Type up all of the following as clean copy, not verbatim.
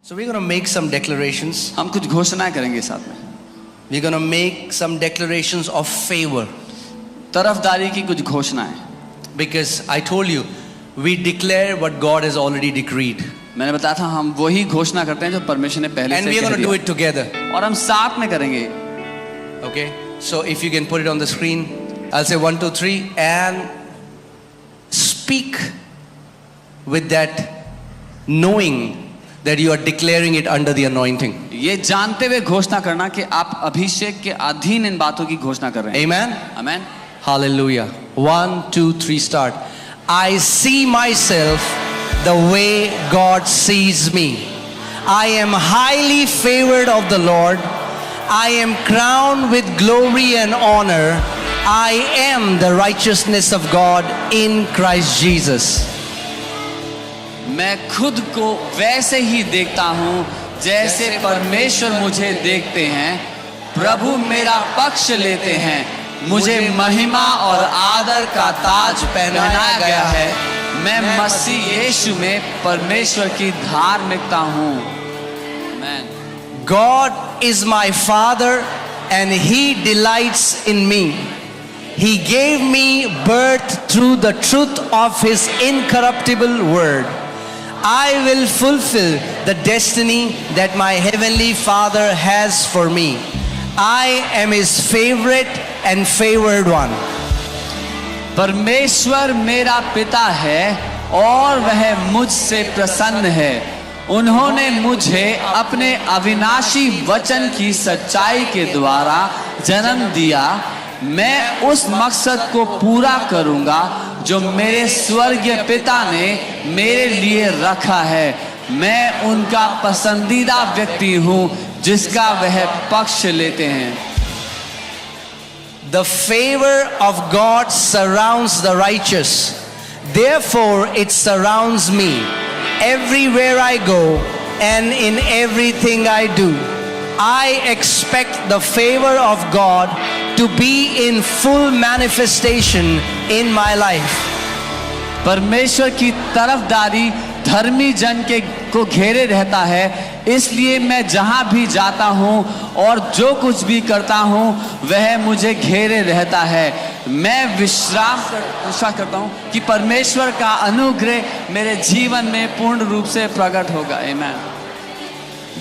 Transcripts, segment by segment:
So we're going to make some declarations. हम कुछ घोषणाएं करेंगे साथ में. We're going to make some declarations of favor. तरफदारी की कुछ घोषणाएं. Because I told you, we declare what God has already decreed. मैंने बताया था हम वही घोषणा करते हैं जो परमेश्वर ने पहले And से we're कह going to do दिया. it together. और हम साथ में करेंगे. Okay? So if you can put it on the screen, I'll say 1, 2, 3 and speak with that knowing that you are declaring it under the anointing. ये जानते हुए घोषणा करना कि आप अभिषेक के अधीन इन बातों की घोषणा कर रहे हैं. Amen? Amen. Hallelujah. 1, 2, 3 start. I see myself the way God sees me. I am highly favored of the Lord. I am crowned with glory and honor. I am the righteousness of God in Christ Jesus. मैं खुद को वैसे ही देखता हूँ जैसे परमेश्वर मुझे देखते हैं. प्रभु मेरा पक्ष लेते हैं. मुझे महिमा और आदर का ताज पहनाया गया है. मैं मसीह यीशु में परमेश्वर की धार्मिकता हूँ. आमेन. God is my Father and He delights in me. He gave me birth through the truth of His incorruptible word. I will fulfill the destiny that my heavenly Father has for me. I am His favorite and favored one. परमेश्वर मेरा पिता है और वह मुझसे प्रसन्न है. उन्होंने मुझे अपने अविनाशी वचन की सच्चाई के द्वारा जन्म दिया. मैं उस मकसद को पूरा करूंगा जो मेरे स्वर्गीय पिता ने मेरे लिए रखा है. मैं उनका पसंदीदा व्यक्ति हूं जिसका वह पक्ष लेते हैं. The favor of God surrounds the righteous. Therefore it surrounds me everywhere I go and in everything I do. I expect the favor of God to be in full manifestation in my life. परमेश्वर की तरफदारी धर्मी जन को घेरे रहता है. इसलिए मैं जहां भी जाता हूं और जो कुछ भी करता हूं वह मुझे घेरे रहता है. मैं विश्वास करता हूं कि परमेश्वर का अनुग्रह मेरे जीवन में पूर्ण रूप से प्रकट होगा. आमेन.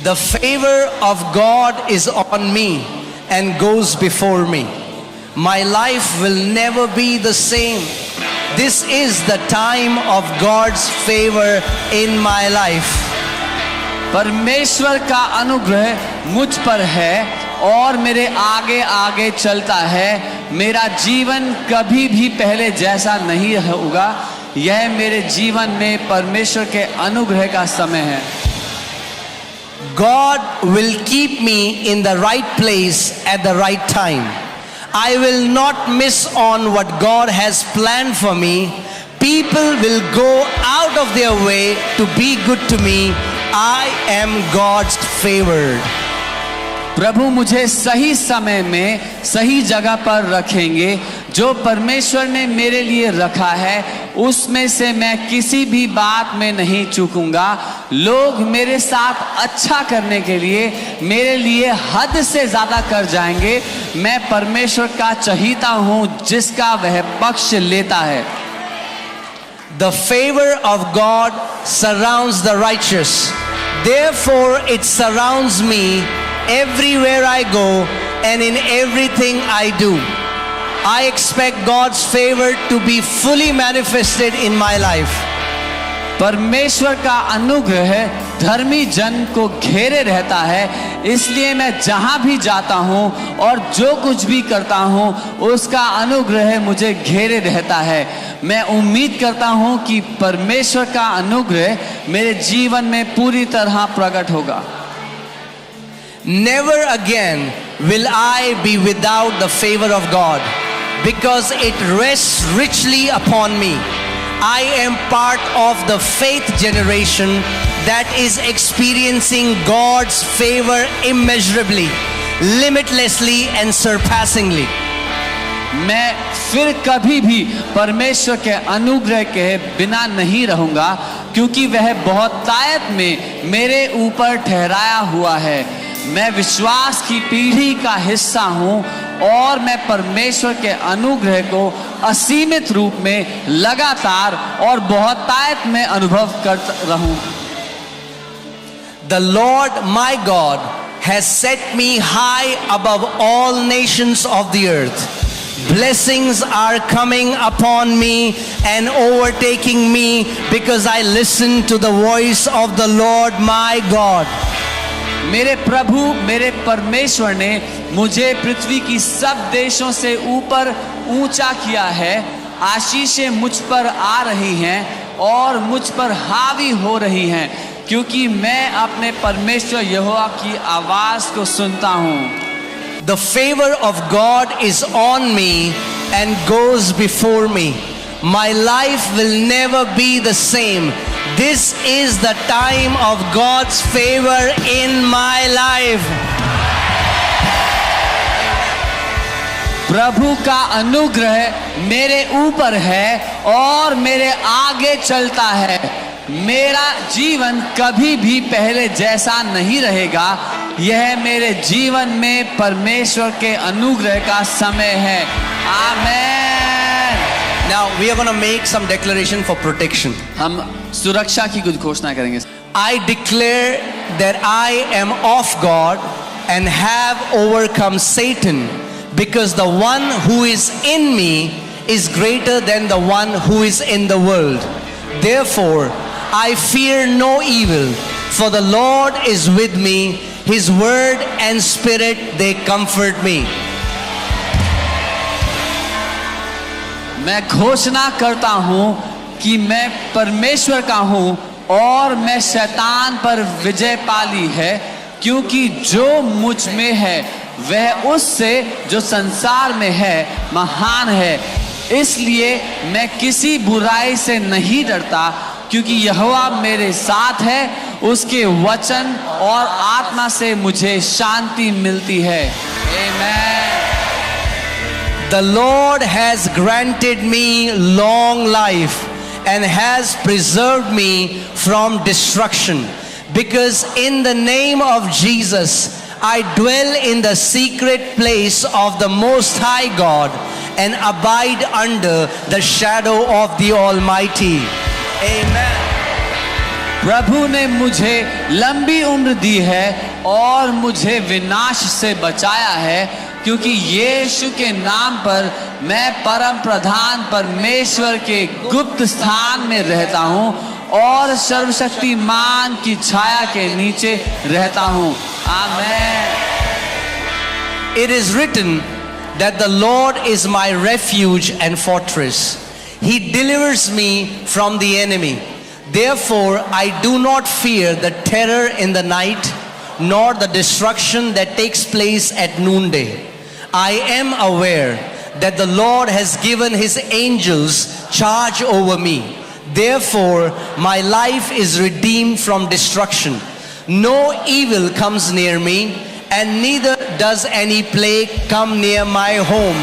The favor of God is on me and goes before me. My life will never be the same. This is the time of God's favor in my life. परमेश्वर का अनुग्रह मुझ पर है और मेरे आगे आगे चलता है. मेरा जीवन कभी भी पहले जैसा नहीं होगा. यह मेरे जीवन में परमेश्वर के अनुग्रह का समय है. God will keep me in the right place at the right time. I will not miss on what God has planned for me. People will go out of their way to be good to me. I am God's favored. प्रभु मुझे सही समय में सही जगह पर रखेंगे. जो परमेश्वर ने मेरे लिए रखा है उसमें से मैं किसी भी बात में नहीं चूकूंगा. लोग मेरे साथ अच्छा करने के लिए मेरे लिए हद से ज्यादा कर जाएंगे. मैं परमेश्वर का चहीता हूं जिसका वह पक्ष लेता है. The favor of God surrounds the righteous. Therefore it surrounds me everywhere I go and in everything I do. I expect God's favor to be fully manifested in my life. परमेश्वर का अनुग्रह धर्मी जन को घेरे रहता है. इसलिए मैं जहां भी जाता हूं और जो कुछ भी करता हूं उसका अनुग्रह मुझे घेरे रहता है. मैं उम्मीद करता हूं कि परमेश्वर का अनुग्रह मेरे जीवन में पूरी तरह प्रकट होगा. Never again will I be without the favor of God, because it rests richly upon me. I am part of the faith generation that is experiencing God's favor immeasurably, limitlessly and surpassingly. मैं फिर कभी भी परमेश्वर के अनुग्रह के बिना नहीं रहूंगा. क्योंकि वह बहुतायत में मेरे ऊपर ठहराया हुआ है। मैं विश्वास की पीढ़ी का हिस्सा हूँ और मैं परमेश्वर के अनुग्रह को असीमित रूप में लगातार और बहुतायत में अनुभव करता रहूं। The Lord my God has set me high above all nations of the earth. Blessings are coming upon me and overtaking me because I listen to the voice of the Lord my God. मेरे प्रभु मेरे परमेश्वर ने मुझे पृथ्वी की सब देशों से ऊपर ऊंचा किया है। आशीषें मुझ पर आ रही हैं और मुझ पर हावी हो रही हैं, क्योंकि मैं अपने परमेश्वर यहोवा की आवाज को सुनता हूँ। The favor of God is on me and goes before me. My life will never be the same. This is the time of God's favor in my life. प्रभु का अनुग्रह मेरे ऊपर है और मेरे आगे चलता है। मेरा जीवन कभी भी पहले जैसा नहीं रहेगा। यह मेरे जीवन में परमेश्वर के अनुग्रह का समय है। आमेन। Now we are going to make some declaration for protection. हम सुरक्षा की कुछ घोषणा करेंगे। I declare that I am of God and have overcome Satan, because the one who is in me is greater than the one who is in the world. Therefore, I fear no evil, for the Lord is with me. His word and spirit, they comfort me. मैं घोषणा करता हूँ कि मैं परमेश्वर का हूँ और मैं शैतान पर विजय पाली है, क्योंकि जो मुझ में है वह उससे जो संसार में है महान है। इसलिए मैं किसी बुराई से नहीं डरता, क्योंकि यहोवा मेरे साथ है। उसके वचन और आत्मा से मुझे शांति मिलती है। आमीन। The Lord has granted me long life and has preserved me from destruction, because in the name of Jesus I dwell in the secret place of the Most High God and abide under the shadow of the Almighty. Amen. प्रभु ने मुझे लंबी उम्र दी है और मुझे विनाश से बचाया है, क्योंकि यीशु के नाम पर मैं परम प्रधान परमेश्वर के गुप्त स्थान में रहता हूँ और सर्वशक्तिमान की छाया के नीचे रहता हूँ। आमीन। It is written that the Lord is my refuge and fortress. He delivers me from the enemy. Therefore, I do not fear the terror in the night, nor the destruction that takes place at noonday. I am aware that the Lord has given his angels charge over me. Therefore, my life is redeemed from destruction. No evil comes near me, and neither does any plague come near my home.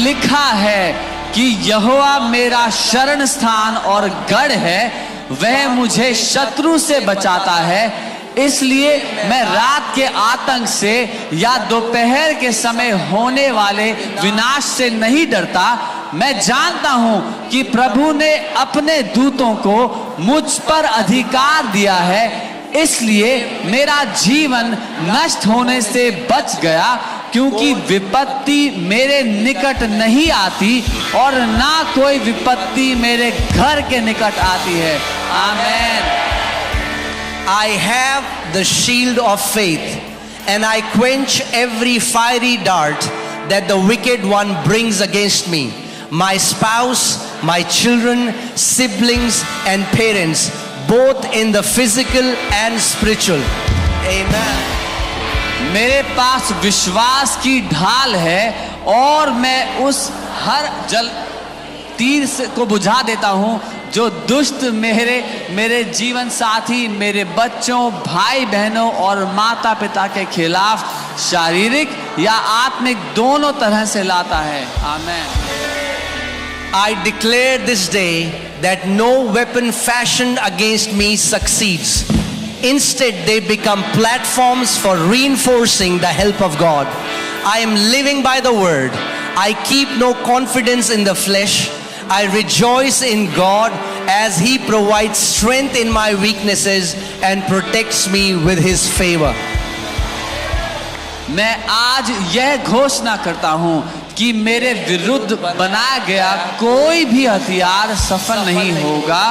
लिखा है कि यहोवा मेरा शरण स्थान और गढ़ है, वह मुझे शत्रु से बचाता है। इसलिए मैं रात के आतंक से या दोपहर के समय होने वाले विनाश से नहीं डरता। मैं जानता हूं कि प्रभु ने अपने दूतों को मुझ पर अधिकार दिया है, इसलिए मेरा जीवन नष्ट होने से बच गया, क्योंकि विपत्ति मेरे निकट नहीं आती और ना कोई विपत्ति मेरे घर के निकट आती है। आमीन। I have the shield of faith, and I quench every fiery dart that the wicked one brings against me. My spouse, my children, siblings, and parents, both in the physical and spiritual. Amen. मेरे पास विश्वास की ढाल है और मैं उस हर जल तीर को बुझा देता हूँ जो दुष्ट मेरे जीवन साथी, मेरे बच्चों, भाई बहनों और माता पिता के खिलाफ शारीरिक या आत्मिक दोनों तरह से लाता है। आमीन। I declare this day that no weapon fashioned against me succeeds. Instead, they become platforms for reinforcing the help of God. I am living by the word. I keep no confidence in the flesh. I rejoice in God as He provides strength in my weaknesses and protects me with His favor. मैं आज यह घोषणा करता हूं कि मेरे विरुद्ध बनाया गया कोई भी हथियार सफल नहीं होगा।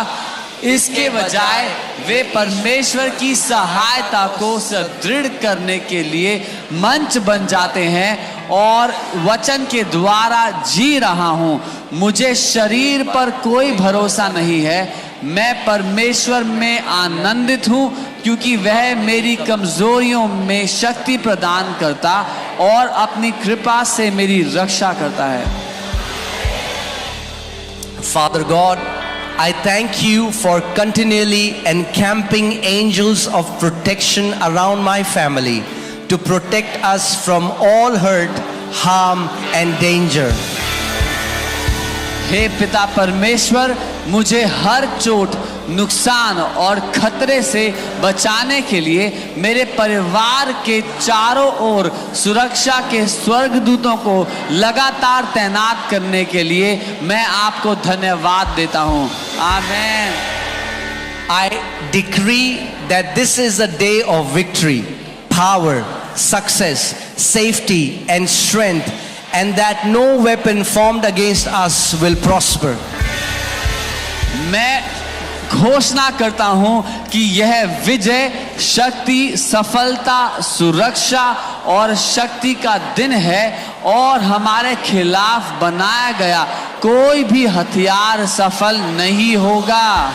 इसके बजाय वे परमेश्वर की सहायता को सुदृढ़ करने के लिए मंच बन जाते हैं और वचन के द्वारा जी रहा हूं। मुझे शरीर पर कोई भरोसा नहीं है। मैं परमेश्वर में आनंदित हूं क्योंकि वह मेरी कमजोरियों में शक्ति प्रदान करता और अपनी कृपा से मेरी रक्षा करता है। Father God, I thank you for continually encamping angels of protection around my family to protect us from all hurt, harm and danger. हे पिता परमेश्वर, मुझे हर चोट, नुकसान और खतरे से बचाने के लिए मेरे परिवार के चारों ओर सुरक्षा के स्वर्गदूतों को लगातार तैनात करने के लिए मैं आपको धन्यवाद देता हूं। आमीन। I decree that this is a day of victory, power, success, safety and strength, and that no weapon formed against us will prosper. मैं घोषणा करता हूं कि यह विजय, शक्ति, सफलता, सुरक्षा और शक्ति का दिन है और हमारे खिलाफ बनाया गया कोई भी हथियार सफल नहीं होगा।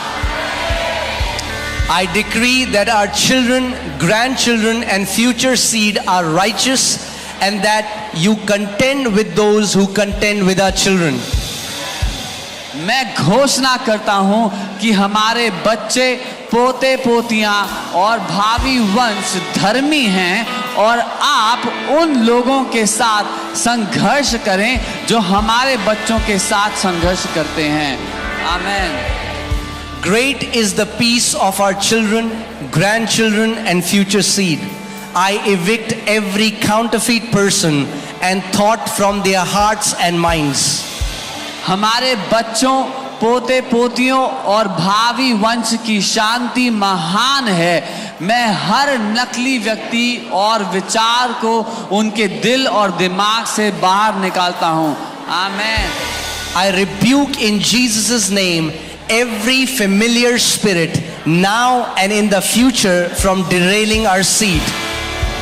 I decree that our children, grandchildren and future seed are righteous and that you contend with those who contend with our children. मैं घोषणा करता हूं कि हमारे बच्चे, पोते पोतियां और भावी वंश धर्मी हैं और आप उन लोगों के साथ संघर्ष करें जो हमारे बच्चों के साथ संघर्ष करते हैं। आमीन। Great is the peace of our children, grandchildren and future seed. I evict every counterfeit person and thought from their hearts and minds. हमारे बच्चों, पोते पोतियों और भावी वंश की शांति महान है। मैं हर नकली व्यक्ति और विचार को उनके दिल और दिमाग से बाहर निकालता हूं। आमीन। I rebuke in Jesus' name every familiar spirit now and in the future from derailing our seed.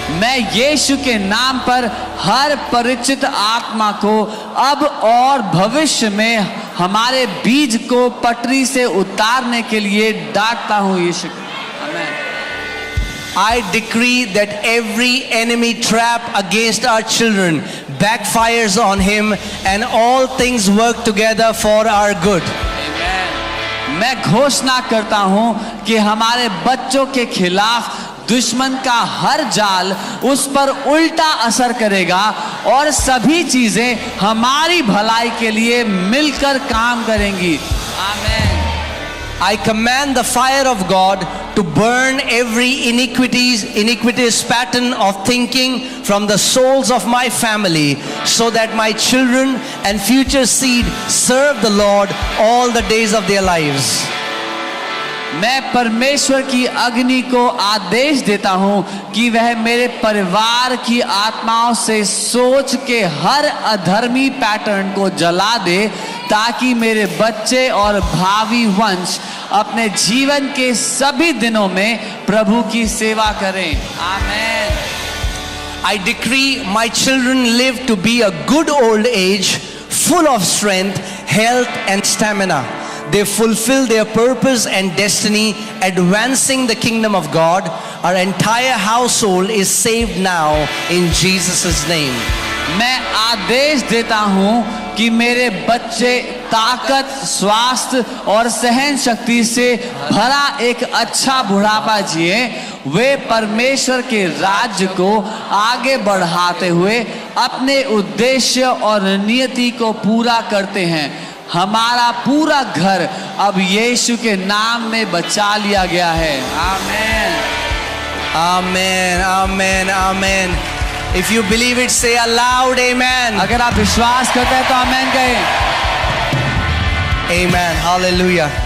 मैं यीशु के नाम पर हर परिचित आत्मा को अब और भविष्य में हमारे बीज को पटरी से उतारने के लिए डांटता हूं। यीशु। आमीन। I decree that every enemy trap against our children backfires on him and all things work together for our good. मैं घोषणा करता हूं कि हमारे बच्चों के खिलाफ दुश्मन का हर जाल उस पर उल्टा असर करेगा और सभी चीजें हमारी भलाई के लिए मिलकर काम करेंगी। आमीन। I command the fire of God to burn every iniquitous pattern of thinking from the souls of my family so that my children and future seed serve the Lord all the days of their lives. मैं परमेश्वर की अग्नि को आदेश देता हूं कि वह मेरे परिवार की आत्माओं से सोच के हर अधर्मी पैटर्न को जला दे ताकि मेरे बच्चे और भावी वंश अपने जीवन के सभी दिनों में प्रभु की सेवा करें। आमीन। I decree my children live to be a good old age, full of strength, health and stamina. They fulfill their purpose and destiny, advancing the kingdom of God. Our entire household is saved now in Jesus' name. मैं आदेश देता हूं कि मेरे बच्चे ताकत, स्वास्थ्य और सहन शक्ति से भरा एक अच्छा बुढ़ापा जिए। वे परमेश्वर के राज्य को आगे बढ़ाते हुए अपने उद्देश्य और नियति को पूरा करते हैं। हमारा पूरा घर अब यीशु के नाम में बचा लिया गया है। आमीन। Amen. Amen. Amen. If you believe it, say aloud, Amen. अगर आप विश्वास करते हैं तो आमीन कहें। Amen. Hallelujah.